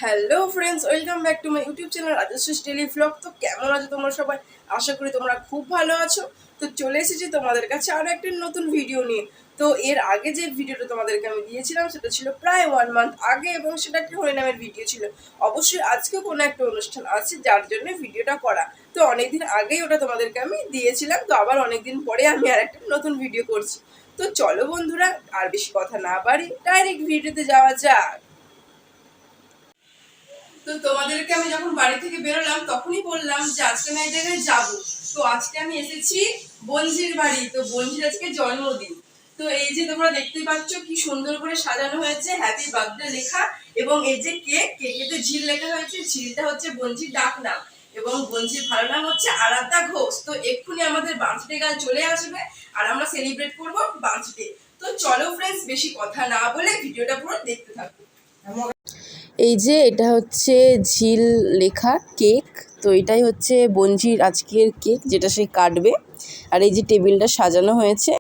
Hello friends, welcome back to my YouTube channel Rajshree daily blog. তো কেমন আছো তোমরা সবাই? আশা করি তোমরা খুব ভালো আছো। তো চলে এসেছি তোমাদের কাছে আরও একটা নতুন ভিডিও নিয়ে। তো এর আগে যে ভিডিওটা তোমাদেরকে আমি দিয়েছিলাম সেটা ছিল প্রায় 1 মান্থ আগে, এবং সেটা একটা হরিনামের ভিডিও ছিল। অবশ্যই আজকেও কোনো একটা অনুষ্ঠান আছে যার জন্য ভিডিওটা করা। তো অনেকদিন আগেই ওটা তোমাদেরকে আমি দিয়েছিলাম, তো আবার অনেকদিন পরে আমি আর একটা নতুন ভিডিও করছি। তো চলো বন্ধুরা, আর বেশি কথা না বাড়ি ডাইরেক্ট ভিডিওতে যাওয়া যাক। তো তোমাদেরকে আমি যখন বাড়ি থেকে বেরোলাম তখনই বললাম যে আজকে আমি এক জায়গায় যাবো। তো আজকে আমি এসেছি বঞ্জির বাড়ি। তো বঞ্জির আজকে জন্মদিন। তো এই যে তোমরা দেখতে পাচ্ছ কি সুন্দর করে সাজানো হয়েছে, হ্যাপি বার্থডে লেখা, এবং এই যে কেকেতে ঝিল লেখা হয়েছে। ঝিলটা হচ্ছে বঞ্জির ডাক নাম, এবং বঞ্জির ভালো নাম হচ্ছে আরাধ্যা ঘোষ। তো এক্ষুনি আমাদের বার্থডে গার্ল চলে আসবে আর আমরা সেলিব্রেট করবো বার্থডে। তো চলো ফ্রেন্ডস, বেশি কথা না বলে ভিডিওটা পুরো দেখতে থাকো। এই যে এটা হচ্ছে ঝিল লেখা কেক। তো এটাই হচ্ছে বঞ্জির আজকের কেক, যেটা সে কাটবে। আর এই যে টেবিলটা সাজানো হয়েছে।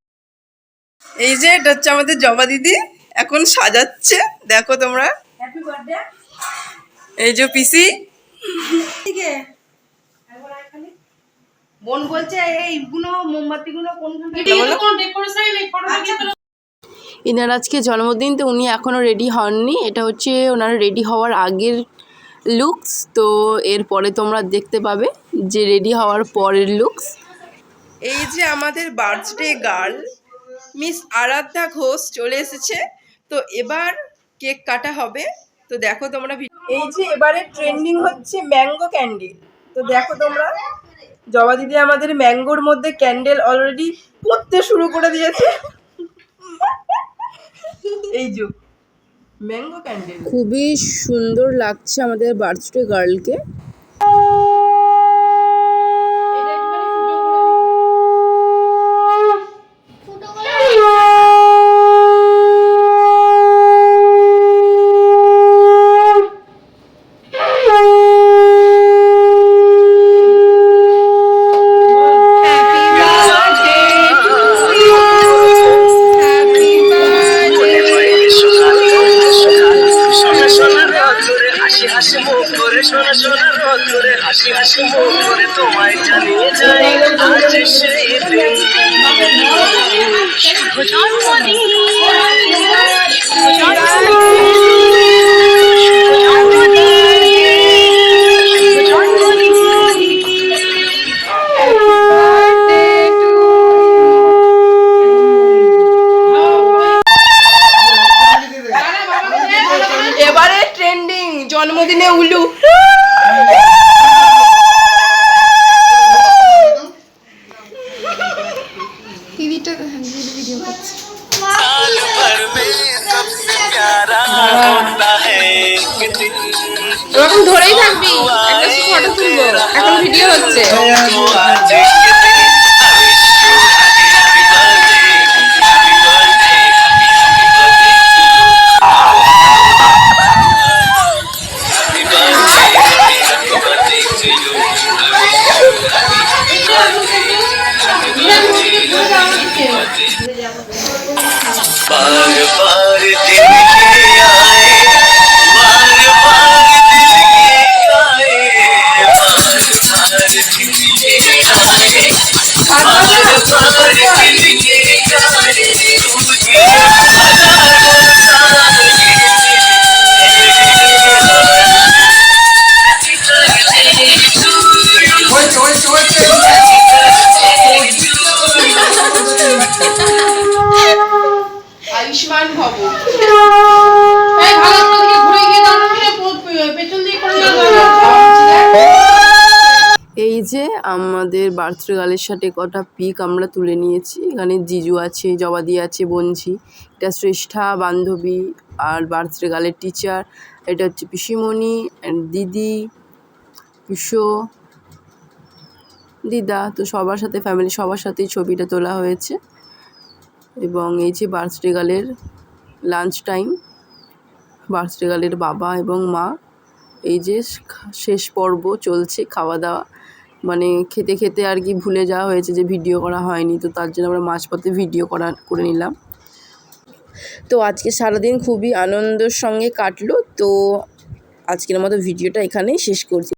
এই যে এটা হচ্ছে আমাদের জবা দিদি, এখন সাজাচ্ছে, দেখো তোমরা। Happy birthday. এই যে পিসি, বোন বলছে এইগুলো মোমবাতিগুলো এনার আজকে জন্মদিন, তো উনি এখনও রেডি হননি। এটা হচ্ছে ওনার রেডি হওয়ার আগের লুকস। তো এরপরে তোমরা দেখতে পাবে যে রেডি হওয়ার পরের লুকস। এই যে আমাদের বার্থডে গার্ল মিস আরাধ্যা ঘোষ চলে এসেছে। তো এবার কেক কাটা হবে। তো দেখো তোমরা, এই যে এবারে ট্রেন্ডিং হচ্ছে ম্যাঙ্গো ক্যান্ডেল। তো দেখো তোমরা, জবা দিদি আমাদের ম্যাঙ্গোর মধ্যে ক্যান্ডেল অলরেডি করতে শুরু করে দিয়েছে। এই যে ম্যাঙ্গো ক্যান্ডেল খুবই সুন্দর লাগছে আমাদের বার্থডে গার্লকে। তোমায় জানিয়ে যাই আজ সেই দিন শুভ জন্মদিন শুভ জন্মদিন। এবারে ট্রেন্ডিং জন্মদিনে উলু। साल भर में सबसे प्यारा होता है कि दिन এরকম ধরেই থাকবি, একটা ফটো তুলবো, এখন ভিডিও হচ্ছে। तो आज के दिन I wish you happy birthday, happy birthday, happy birthday, happy birthday to you. I wish you happy birthday, happy birthday. बार बार दिन के आए, बार बार दिन के आए, बार बार दिन के आए, बार बार दिन के आए, तुझे हजारों साल আয়ুষ্মান ভব। এই যে আমাদের বার্থডে গার্লের সাথে কটা পিক আমরা তুলে নিয়েছি। এখানে জিজু আছে, জবাদি আছে, বঞ্জি, এটা শ্রেষ্ঠা বান্ধবী আর বার্থডে গার্লের টিচার। এটা হচ্ছে পিসিমণি অ্যান্ড দিদি, পিসো, দিদা। তো সবার সাথে ফ্যামিলি সবার সাথেই ছবিটা তোলা হয়েছে। এবং এই যে বার্থডে গার্লের লাঞ্চ টাইম, বার্থডে গার্লের বাবা এবং মা। এই যে শেষ পর্ব চলছে, খাওয়া দাওয়া, মানে খেতে খেতে আর কি ভুলে যাওয়া হয়েছে যে ভিডিও করা হয়নি। তো তার জন্য আমরা মাঝপথে ভিডিও করে নিলাম। তো আজকে সারাদিন খুবই আনন্দের সঙ্গে কাটলো। তো আজকের মতো ভিডিওটা এখানেই শেষ করছি।